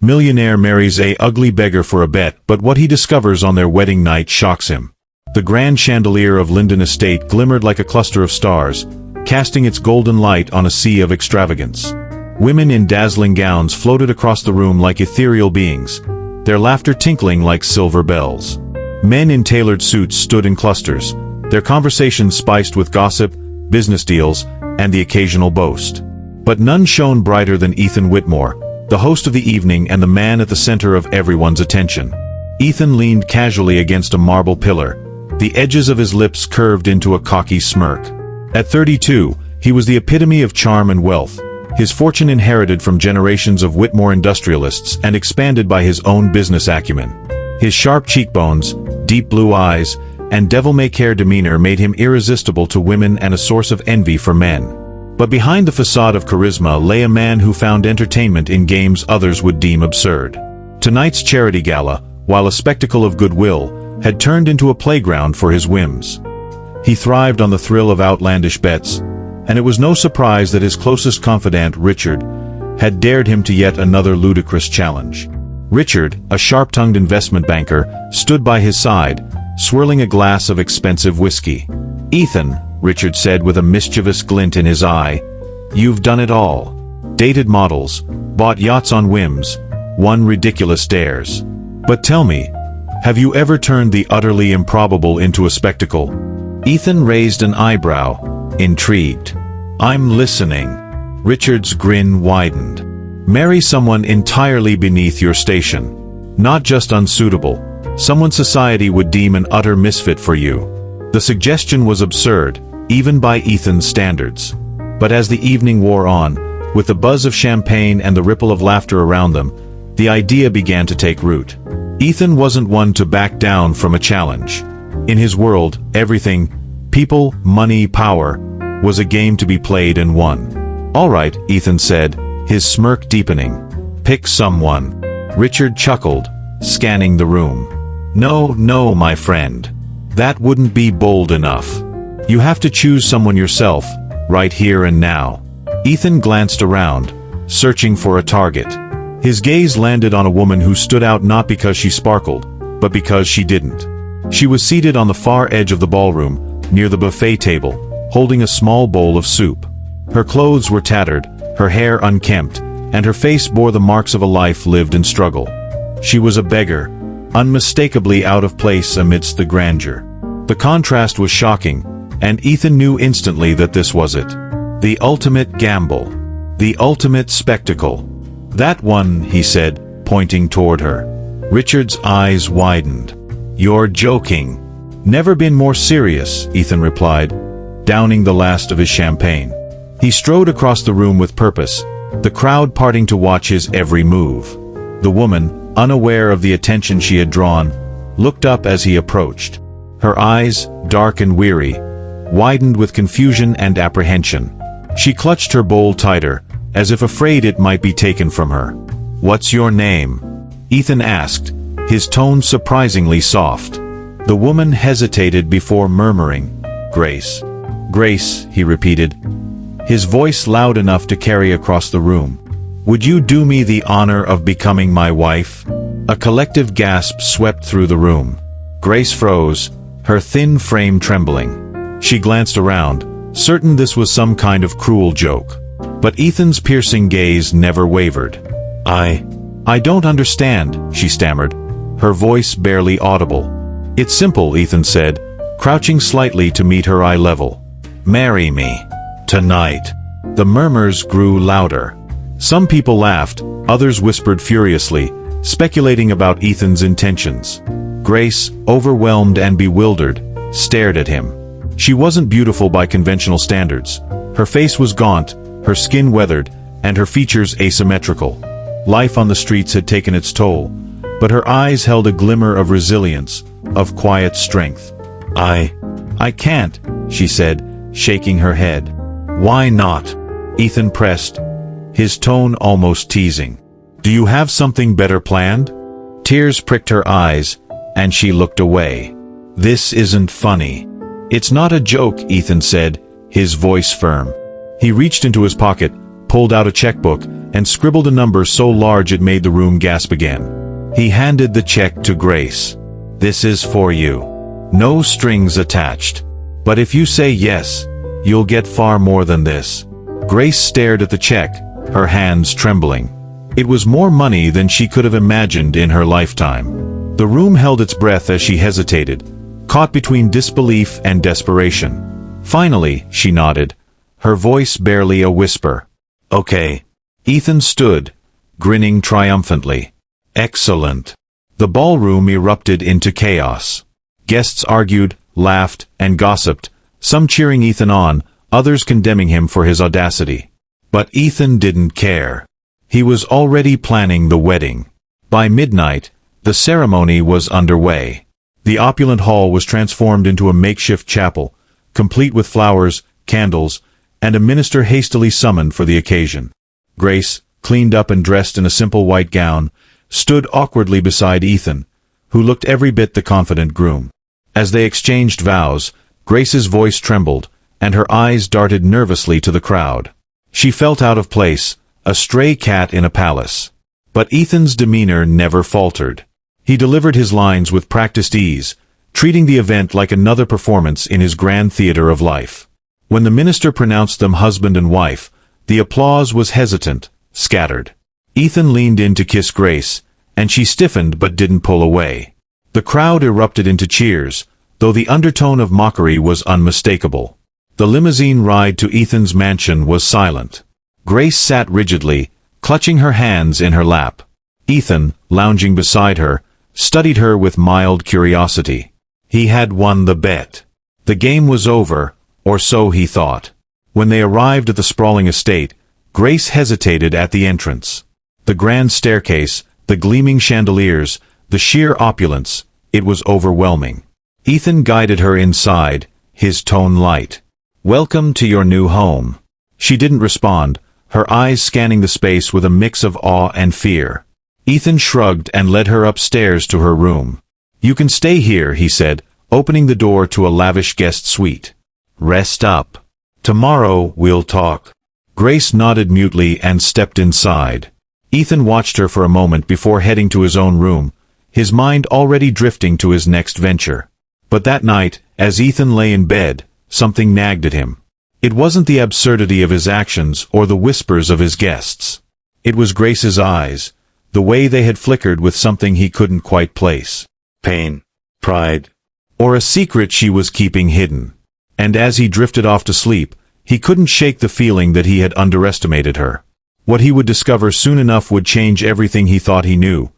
Millionaire marries a ugly beggar for a bet, but what he discovers on their wedding night shocks him. The grand chandelier of Linden Estate glimmered like a cluster of stars, casting its golden light on a sea of extravagance. Women in dazzling gowns floated across the room like ethereal beings, their laughter tinkling like silver bells. Men in tailored suits stood in clusters, their conversations spiced with gossip, business deals, and the occasional boast. But none shone brighter than Ethan Whitmore, the host of the evening and the man at the center of everyone's attention. Ethan leaned casually against a marble pillar, the edges of his lips curved into a cocky smirk. At 32, he was the epitome of charm and wealth, his fortune inherited from generations of Whitmore industrialists and expanded by his own business acumen. His sharp cheekbones, deep blue eyes, and devil-may-care demeanor made him irresistible to women and a source of envy for men. But behind the facade of charisma lay a man who found entertainment in games others would deem absurd. Tonight's charity gala, while a spectacle of goodwill, had turned into a playground for his whims. He thrived on the thrill of outlandish bets, and it was no surprise that his closest confidant, Richard, had dared him to yet another ludicrous challenge. Richard, a sharp-tongued investment banker, stood by his side, swirling a glass of expensive whiskey. "Ethan," Richard said with a mischievous glint in his eye, "you've done it all. Dated models, bought yachts on whims, won ridiculous dares. But tell me, have you ever turned the utterly improbable into a spectacle?" Ethan raised an eyebrow, intrigued. "I'm listening." Richard's grin widened. "Marry someone entirely beneath your station. Not just unsuitable, someone society would deem an utter misfit for you." The suggestion was absurd, even by Ethan's standards. But as the evening wore on, with the buzz of champagne and the ripple of laughter around them, the idea began to take root. Ethan wasn't one to back down from a challenge. In his world, everything, people, money, power, was a game to be played and won. "All right," Ethan said, his smirk deepening. "Pick someone." Richard chuckled, scanning the room. No, my friend. That wouldn't be bold enough. You have to choose someone yourself, right here and now." Ethan glanced around, searching for a target. His gaze landed on a woman who stood out not because she sparkled, but because she didn't. She was seated on the far edge of the ballroom, near the buffet table, holding a small bowl of soup. Her clothes were tattered, her hair unkempt, and her face bore the marks of a life lived in struggle. She was a beggar, unmistakably out of place amidst the grandeur. The contrast was shocking, and Ethan knew instantly that this was it. The ultimate gamble. The ultimate spectacle. "That one," he said, pointing toward her. Richard's eyes widened. "You're joking." "Never been more serious," Ethan replied, downing the last of his champagne. He strode across the room with purpose, the crowd parting to watch his every move. The woman, unaware of the attention she had drawn, looked up as he approached. Her eyes, dark and weary, widened with confusion and apprehension. She clutched her bowl tighter, as if afraid it might be taken from her. "What's your name?" Ethan asked, his tone surprisingly soft. The woman hesitated before murmuring, "Grace." "Grace," he repeated, his voice loud enough to carry across the room. "Would you do me the honor of becoming my wife?" A collective gasp swept through the room. Grace froze, her thin frame trembling. She glanced around, certain this was some kind of cruel joke. But Ethan's piercing gaze never wavered. I don't understand," she stammered, her voice barely audible. "It's simple," Ethan said, crouching slightly to meet her eye level. "Marry me. Tonight." The murmurs grew louder. Some people laughed, others whispered furiously, speculating about Ethan's intentions. Grace, overwhelmed and bewildered, stared at him. She wasn't beautiful by conventional standards. Her face was gaunt, her skin weathered, and her features asymmetrical. Life on the streets had taken its toll, but her eyes held a glimmer of resilience, of quiet strength. I can't," she said, shaking her head. "Why not?" Ethan pressed, his tone almost teasing. "Do you have something better planned?" Tears pricked her eyes, and she looked away. "This isn't funny." "It's not a joke," Ethan said, his voice firm. He reached into his pocket, pulled out a checkbook and scribbled a number so large it made the room gasp again. He handed the check to Grace. "This is for you. No strings attached. But if you say yes, you'll get far more than this." Grace stared at the check, her hands trembling. It was more money than she could have imagined in her lifetime. The room held its breath as she hesitated, caught between disbelief and desperation. Finally, she nodded, her voice barely a whisper. "Okay." Ethan stood, grinning triumphantly. "Excellent." The ballroom erupted into chaos. Guests argued, laughed, and gossiped, some cheering Ethan on, others condemning him for his audacity. But Ethan didn't care. He was already planning the wedding. By midnight, the ceremony was underway. The opulent hall was transformed into a makeshift chapel, complete with flowers, candles, and a minister hastily summoned for the occasion. Grace, cleaned up and dressed in a simple white gown, stood awkwardly beside Ethan, who looked every bit the confident groom. As they exchanged vows, Grace's voice trembled, and her eyes darted nervously to the crowd. She felt out of place, a stray cat in a palace. But Ethan's demeanor never faltered. He delivered his lines with practiced ease, treating the event like another performance in his grand theater of life. When the minister pronounced them husband and wife, the applause was hesitant, scattered. Ethan leaned in to kiss Grace, and she stiffened but didn't pull away. The crowd erupted into cheers, though the undertone of mockery was unmistakable. The limousine ride to Ethan's mansion was silent. Grace sat rigidly, clutching her hands in her lap. Ethan, lounging beside her, studied her with mild curiosity. He had won the bet. The game was over, or so he thought. When they arrived at the sprawling estate, Grace hesitated at the entrance. The grand staircase, the gleaming chandeliers, the sheer opulence, it was overwhelming. Ethan guided her inside, his tone light. "Welcome to your new home." She didn't respond, her eyes scanning the space with a mix of awe and fear. Ethan shrugged and led her upstairs to her room. "You can stay here," he said, opening the door to a lavish guest suite. "Rest up. Tomorrow we'll talk." Grace nodded mutely and stepped inside. Ethan watched her for a moment before heading to his own room, his mind already drifting to his next venture. But that night, as Ethan lay in bed, something nagged at him. It wasn't the absurdity of his actions or the whispers of his guests. It was Grace's eyes, the way they had flickered with something he couldn't quite place. Pain, pride, or a secret she was keeping hidden. And as he drifted off to sleep, he couldn't shake the feeling that he had underestimated her. What he would discover soon enough would change everything he thought he knew,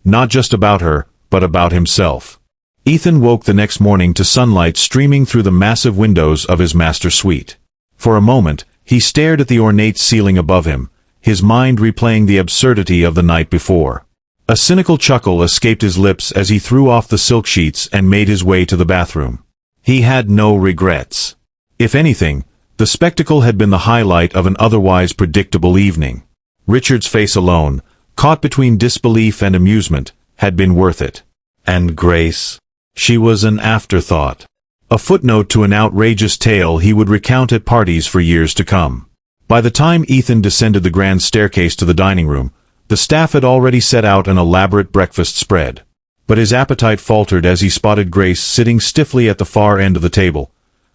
not just about her, but about himself. Ethan woke the next morning to sunlight streaming through the massive windows of his master suite. For a moment, he stared at the ornate ceiling above him, his mind replaying the absurdity of the night before. A cynical chuckle escaped his lips as he threw off the silk sheets and made his way to the bathroom. He had no regrets. If anything, the spectacle had been the highlight of an otherwise predictable evening. Richard's face alone, caught between disbelief and amusement, had been worth it. And Grace? She was an afterthought. A footnote to an outrageous tale he would recount at parties for years to come. By the time Ethan descended the grand staircase to the dining room, the staff had already set out an elaborate breakfast spread. But his appetite faltered as he spotted Grace sitting stiffly at the far end of the table,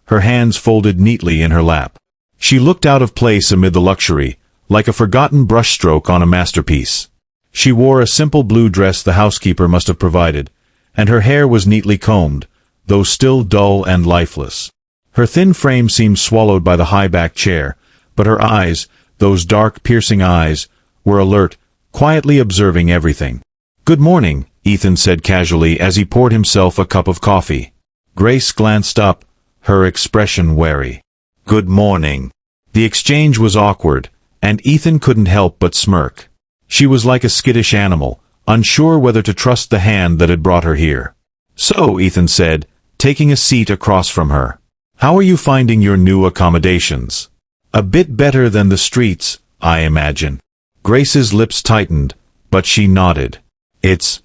her hands folded neatly in her lap. She looked out of place amid the luxury, like a forgotten brushstroke on a masterpiece. She wore a simple blue dress the housekeeper must have provided, and her hair was neatly combed, though still dull and lifeless. Her thin frame seemed swallowed by the high-backed chair, but her eyes, those dark, piercing eyes, were alert, quietly observing everything. "Good morning," Ethan said casually as he poured himself a cup of coffee. Grace glanced up, her expression wary. "Good morning." The exchange was awkward, and Ethan couldn't help but smirk. She was like a skittish animal, unsure whether to trust the hand that had brought her here. "So," Ethan said, taking a seat across from her, "how are you finding your new accommodations?" "A bit better than the streets, I imagine." Grace's lips tightened, but she nodded. "It's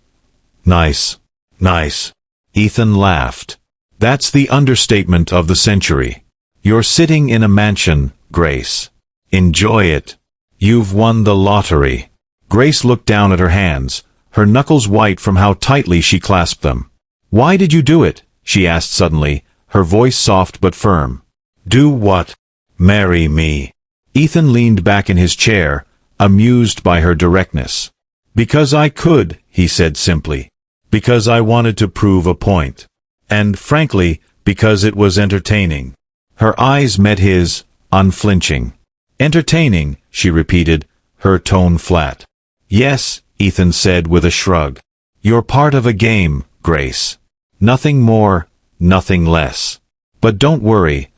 nice. Nice." Ethan laughed. "That's the understatement of the century. You're sitting in a mansion, Grace. Enjoy it." You've won the lottery. Grace looked down at her hands, her knuckles white from how tightly she clasped them. Why did you do it? She asked suddenly, her voice soft but firm. Do what? Marry me. Ethan leaned back in his chair, amused by her directness. Because I could, he said simply. Because I wanted to prove a point. And, frankly, because it was entertaining. Her eyes met his, unflinching. Entertaining, she repeated, her tone flat. Yes, Ethan said with a shrug. You're part of a game, Grace. Nothing more, nothing less. But don't worry,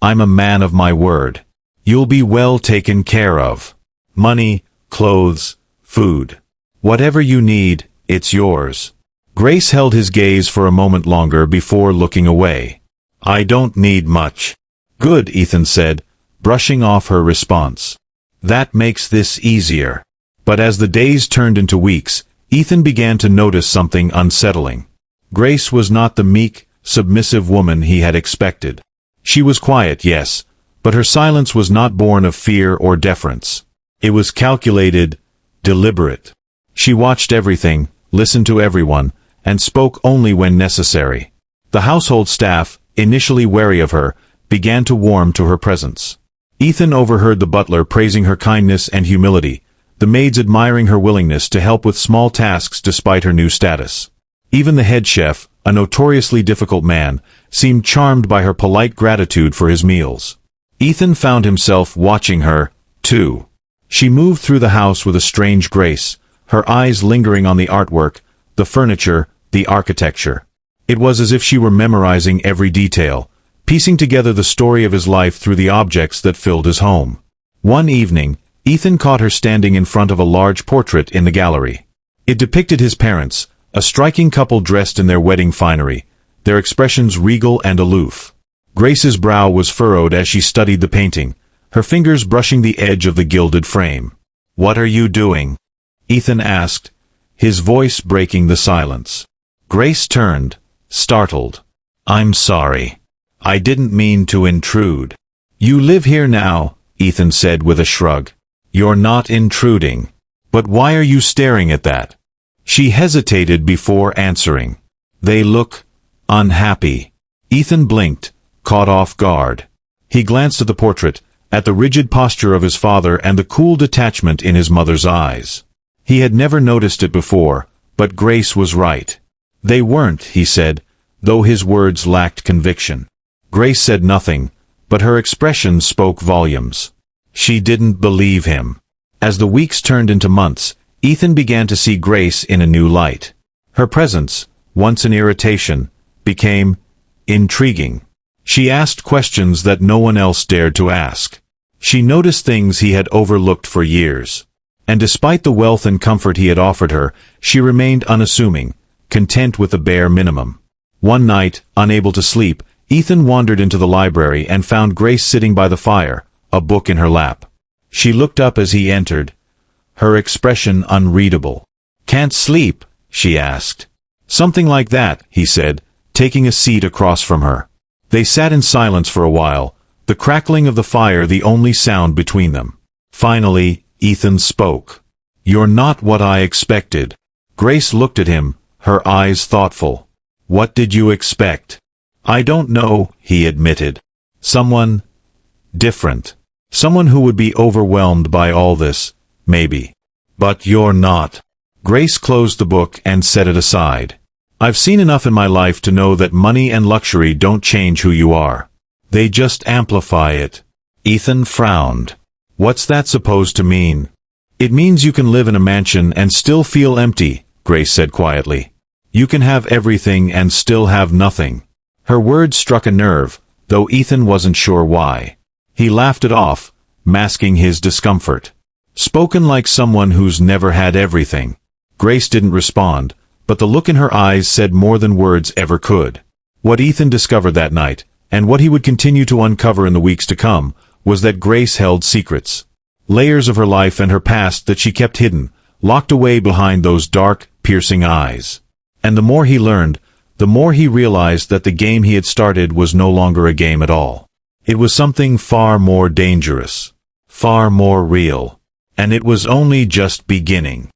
I'm a man of my word. You'll be well taken care of. Money, clothes, food. Whatever you need, it's yours. Grace held his gaze for a moment longer before looking away. I don't need much. Good, Ethan said, brushing off her response. That makes this easier. But as the days turned into weeks, Ethan began to notice something unsettling. Grace was not the meek, submissive woman he had expected. She was quiet, yes, but her silence was not born of fear or deference. It was calculated, deliberate. She watched everything, listened to everyone, and spoke only when necessary. The household staff, initially wary of her, began to warm to her presence. Ethan overheard the butler praising her kindness and humility, the maids admiring her willingness to help with small tasks despite her new status. Even the head chef, a notoriously difficult man, seemed charmed by her polite gratitude for his meals. Ethan found himself watching her, too. She moved through the house with a strange grace, her eyes lingering on the artwork, the furniture, the architecture. It was as if she were memorizing every detail, piecing together the story of his life through the objects that filled his home. One evening, Ethan caught her standing in front of a large portrait in the gallery. It depicted his parents, a striking couple dressed in their wedding finery, their expressions regal and aloof. Grace's brow was furrowed as she studied the painting, her fingers brushing the edge of the gilded frame. What are you doing? Ethan asked, his voice breaking the silence. Grace turned, startled. I'm sorry. I didn't mean to intrude. You live here now, Ethan said with a shrug. You're not intruding. But why are you staring at that? She hesitated before answering. They look unhappy. Ethan blinked, caught off guard. He glanced at the portrait, at the rigid posture of his father and the cool detachment in his mother's eyes. He had never noticed it before, but Grace was right. They weren't, he said, though his words lacked conviction. Grace said nothing, but her expression spoke volumes. She didn't believe him. As the weeks turned into months, Ethan began to see Grace in a new light. Her presence, once an irritation, became intriguing. She asked questions that no one else dared to ask. She noticed things he had overlooked for years. And despite the wealth and comfort he had offered her, she remained unassuming, content with the bare minimum. One night, unable to sleep, Ethan wandered into the library and found Grace sitting by the fire, a book in her lap. She looked up as he entered, her expression unreadable. Can't sleep? She asked. Something like that, he said, taking a seat across from her. They sat in silence for a while, the crackling of the fire the only sound between them. Finally, Ethan spoke. You're not what I expected. Grace looked at him, her eyes thoughtful. What did you expect? I don't know, he admitted. Someone different. Someone who would be overwhelmed by all this, maybe. But you're not. Grace closed the book and set it aside. I've seen enough in my life to know that money and luxury don't change who you are. They just amplify it. Ethan frowned. What's that supposed to mean? It means you can live in a mansion and still feel empty, Grace said quietly. You can have everything and still have nothing. Her words struck a nerve, though Ethan wasn't sure why. He laughed it off, masking his discomfort. Spoken like someone who's never had everything. Grace didn't respond, but the look in her eyes said more than words ever could. What Ethan discovered that night, and what he would continue to uncover in the weeks to come, was that Grace held secrets. Layers of her life and her past that she kept hidden, locked away behind those dark, piercing eyes. And the more he learned, the more he realized that the game he had started was no longer a game at all. It was something far more dangerous. Far more real. And it was only just beginning.